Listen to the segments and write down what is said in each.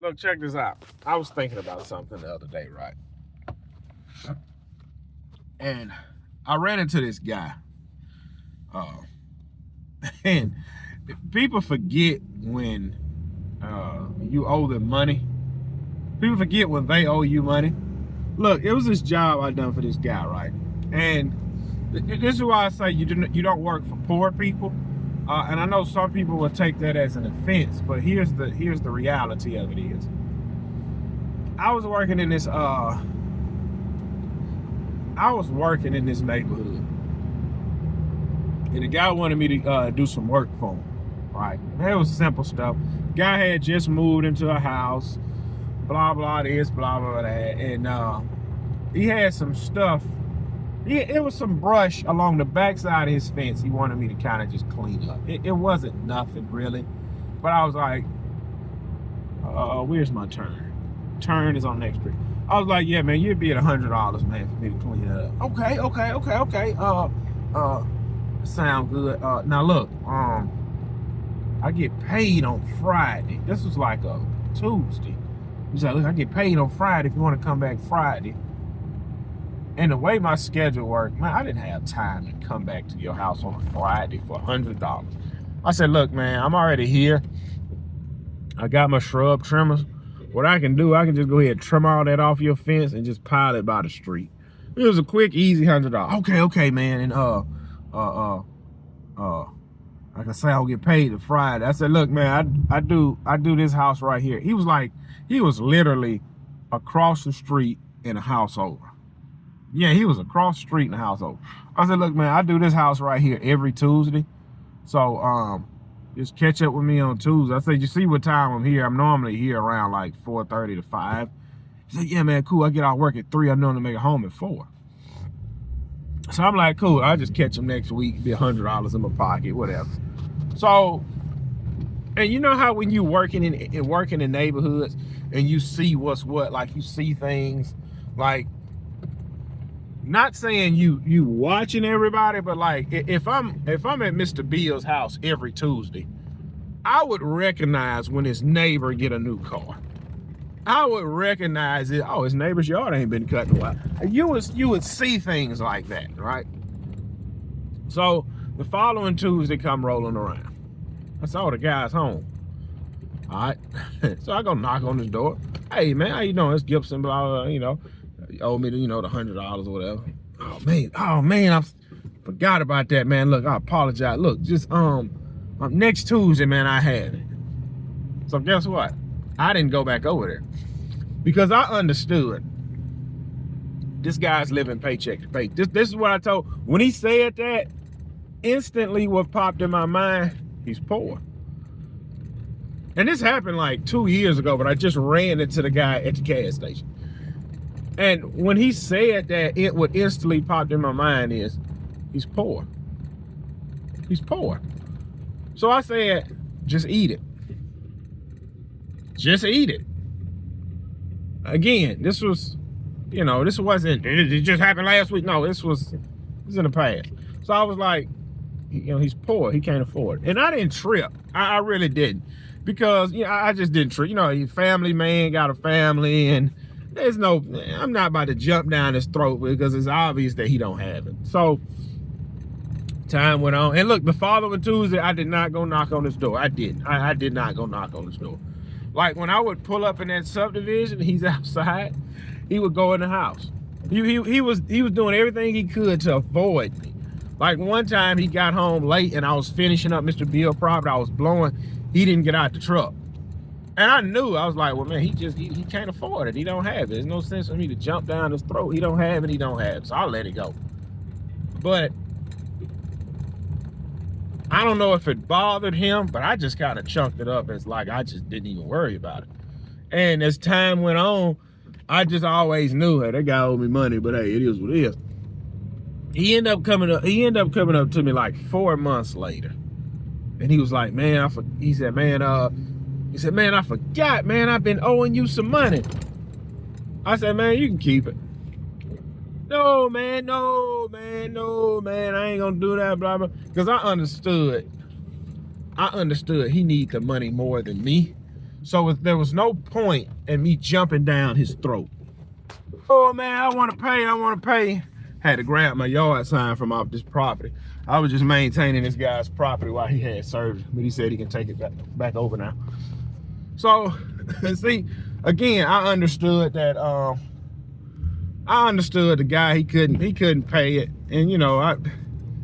Look, check this out. I was thinking about something the other day, right? And I ran into this guy. And people forget when you owe them money. People forget when they owe you money. Look, it was this job I done for this guy, right? And this is why I say you don't work for poor people. And I know some people will take that as an offense, but here's the reality of it is. I was working in this neighborhood, and the guy wanted me to do some work for him, right? It was simple stuff. Guy had just moved into a house, blah blah this, blah blah that, and he had some stuff. It was some brush along the backside of his fence. He wanted me to kind of just clean up. It wasn't nothing really, but I was like, where's my turn? Turn is on next street. I was like, yeah, man, you'd be at $100, man, for me to clean it up. Okay. Sound good. Now look, I get paid on Friday. This was like a Tuesday. He's like, look, I get paid on Friday if you want to come back Friday. And the way my schedule worked, man, I didn't have time to come back to your house on a Friday for $100. I said, look, man, I'm already here. I got my shrub trimmers. What I can do, I can just go ahead and trim all that off your fence and just pile it by the street. It was a quick, easy $100. Okay, man. And like I say, I'll get paid on Friday. I said, look, man, I do this house right here. He was literally across the street in a house over. Yeah, he was across the street in a house over. I said, look, man, I do this house right here every Tuesday. So just catch up with me on Tuesday. I said, you see what time I'm here? I'm normally here around like 4:30 to 5. He said, yeah, man, cool. I get out of work at 3. I know to make it home at 4. So I'm like, cool. I'll just catch him next week. Be $100 in my pocket, whatever. So, and you know how when you working in neighborhoods and you see what's what, like you see things, like, not saying you watching everybody, but like if I'm at Mr. Bill's house every Tuesday, I would recognize when his neighbor get a new car. I would recognize it. Oh, his neighbor's yard ain't been cut in a while. You would see things like that, right? So the following Tuesday come rolling around. I saw the guy's home. All right. So I go knock on his door. Hey man, how you doing? It's Gibson, blah blah, you know. You owe me the $100 or whatever. Oh man, I forgot about that, man. Look, I apologize. Look, just next Tuesday, man, I had it. So guess what? I didn't go back over there because I understood this guy's living paycheck to pay. This is what I told. When he said that, instantly what popped in my mind, he's poor. And this happened like 2 years ago, but I just ran into the guy at the gas station. And when he said that, it would instantly pop in my mind is, he's poor. He's poor. So I said, just eat it. Just eat it. Again, this was, this wasn't, it just happened last week. No, this was in the past. So I was like, he's poor. He can't afford it. And I didn't trip. I really didn't. Because, I just didn't trip. Family man got a family, and I'm not about to jump down his throat because it's obvious that he don't have it. So time went on. And look, the following Tuesday, I did not go knock on his door. I didn't. I did not go knock on his door. Like when I would pull up in that subdivision, he's outside, he would go in the house. He was doing everything he could to avoid me. Like one time he got home late and I was finishing up Mr. Bill property. I was blowing. He didn't get out the truck. And I knew, I was like, well, man, he can't afford it. He don't have it. There's no sense for me to jump down his throat. He don't have it. He don't have it. So I'll let it go. But I don't know if it bothered him, but I just kind of chunked it up as like I just didn't even worry about it. And as time went on, I just always knew, hey, that guy owed me money, but hey, it is what it is. He ended up coming up to me like 4 months later. And he was like, man, he said, man, I forgot, man, I've been owing you some money. I said, man, you can keep it. No, man, I ain't gonna do that, blah, blah. Because I understood he need the money more than me. So there was no point in me jumping down his throat. Oh man, I want to pay. Had to grab my yard sign from off this property. I was just maintaining this guy's property while he had surgery, but he said he can take it back over now. So, see, again, I understood that. I understood the guy, he couldn't pay it, and you know,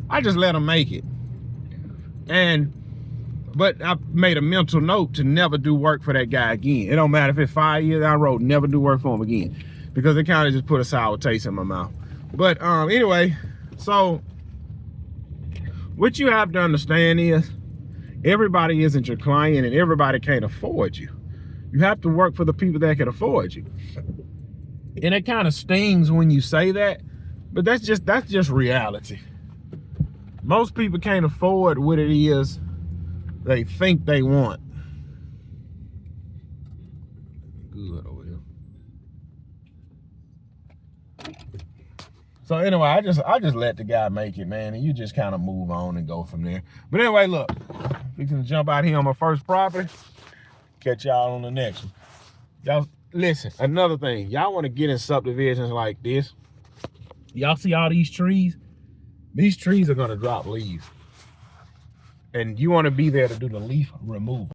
I just let him make it. But I made a mental note to never do work for that guy again. It don't matter if it's 5 years down the road, never do work for him again, because it kind of just put a sour taste in my mouth. But anyway, so what you have to understand is everybody isn't your client and everybody can't afford you. You have to work for the people that can afford you. And it kind of stings when you say that, but that's just reality. Most people can't afford what it is they think they want. Good over here. So anyway, I just let the guy make it, man, and you just kind of move on and go from there. But anyway, look, we can jump out here on my first property. Catch y'all on the next one. Y'all listen, another thing, y'all want to get in subdivisions like this. Y'all see all these trees? These trees are gonna drop leaves. And you want to be there to do the leaf removal.